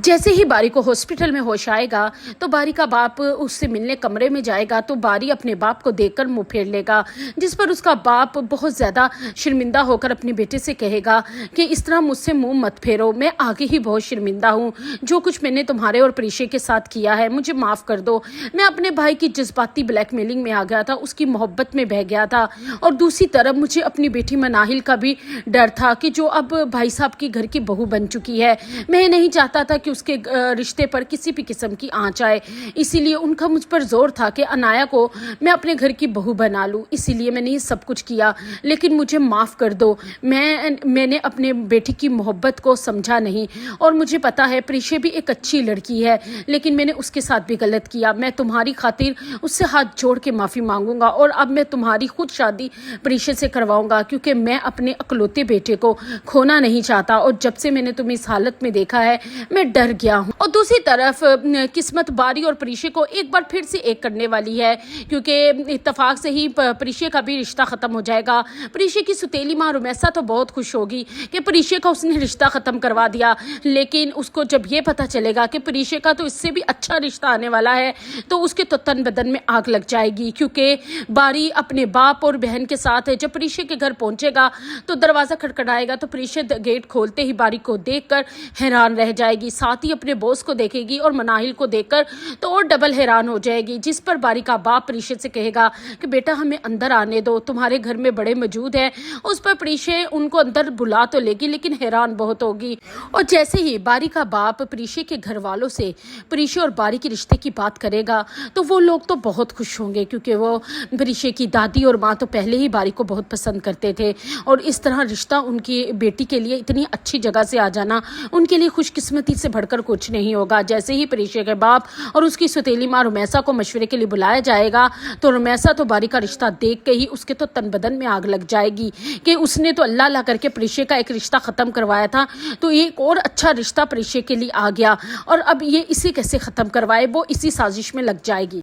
जैसे ही बारी को हॉस्पिटल में होश आएगा तो बारी का बाप उससे मिलने कमरे में जाएगा तो बारी अपने बाप को देखकर मुंह फेर लेगा, जिस पर उसका बाप बहुत ज़्यादा शर्मिंदा होकर अपने बेटे से कहेगा कि इस तरह मुझसे मुंह मत फेरो, मैं आगे ही बहुत शर्मिंदा हूँ। जो कुछ मैंने तुम्हारे और प्रीशे के साथ किया है मुझे माफ़ कर दो। मैं अपने भाई की जज्बाती ब्लैकमेलिंग में आ गया था, उसकी मोहब्बत में बह गया था। और दूसरी तरफ मुझे अपनी बेटी मनाहिल का भी डर था कि जो अब भाई साहब की घर की बहू बन चुकी है, मैं नहीं चाहता था कि उसके रिश्ते पर किसी भी किस्म की आंच आए। इसीलिए उनका मुझ पर जोर था कि अनाया को मैं अपने घर की बहू बना लूं। इसीलिए मैंने ये सब कुछ किया, लेकिन मुझे माफ़ कर दो। मैंने अपने बेटी की मोहब्बत को समझा नहीं। और मुझे पता है प्रीशे भी एक अच्छी लड़की है, लेकिन मैंने उसके साथ भी गलत किया। मैं तुम्हारी खातिर उससे हाथ जोड़ के माफ़ी मांगूंगा और अब मैं तुम्हारी खुद शादी प्रीशे से करवाऊंगा, क्योंकि मैं अपने अकलौते बेटे को खोना नहीं चाहता। और जब से मैंने तुम्हें इस हालत में देखा है मैं डर गया हूँ। और दूसरी तरफ किस्मत बारी और प्रीशे को एक बार फिर से एक करने वाली है, क्योंकि इत्तेफाक से ही प्रीशे का भी रिश्ता ख़त्म हो जाएगा। प्रीशे की सुतेली माँ रुमैसा तो बहुत खुश होगी कि प्रीशे का उसने रिश्ता ख़त्म करवा दिया, लेकिन उसको जब ये पता चलेगा कि प्रीशे का तो इससे भी अच्छा रिश्ता आने वाला है तो उसके तो तन बदन में आग लग जाएगी। क्योंकि बारी अपने बाप और बहन के साथ है। जब प्रीशे के घर पहुंचेगा तो दरवाज़ा खटखटाएगा तो प्रीशे गेट खोलते ही बारी को देखकर हैरान रह जाएगी, साथ ही अपने बॉस को देखेगी और मनाहिल को देखकर तो और डबल हैरान हो जाएगी। जिस पर बारी का बाप प्रीशे से कहेगा कि बेटा हमें अंदर आने दो, तुम्हारे घर में बड़े मौजूद हैं। उस पर प्रीशे उनको अंदर बुला तो लेगी, लेकिन हैरान बहुत होगी। और जैसे ही बारी का बाप प्रीशे के घर वालों से प्रीशे और बारी के रिश्ते की बात करेगा तो वो लोग तो बहुत खुश होंगे, क्योंकि वो प्रीशे की दादी और माँ तो पहले ही बारी को बहुत पसंद करते थे। और इस तरह रिश्ता उनकी बेटी के लिए इतनी अच्छी जगह से आ जाना उनके लिए खुशकिस्मती से बढ़कर कुछ नहीं होगा। जैसे ही प्रीशे के बाप और उसकी सुतेली माँ रुमैसा को मशवरे के लिए बुलाया जाएगा तो रुमैसा तो बारी का रिश्ता देख के ही उसके तो तन बदन में आग लग जाएगी कि उसने तो अल्लाह अल्लाह करके प्रीशे का एक रिश्ता ख़त्म करवाया था, तो एक और अच्छा रिश्ता प्रीशे के लिए आ गया और अब ये इसे कैसे ख़त्म करवाए, वो इसी साजिश में लग जाएगी।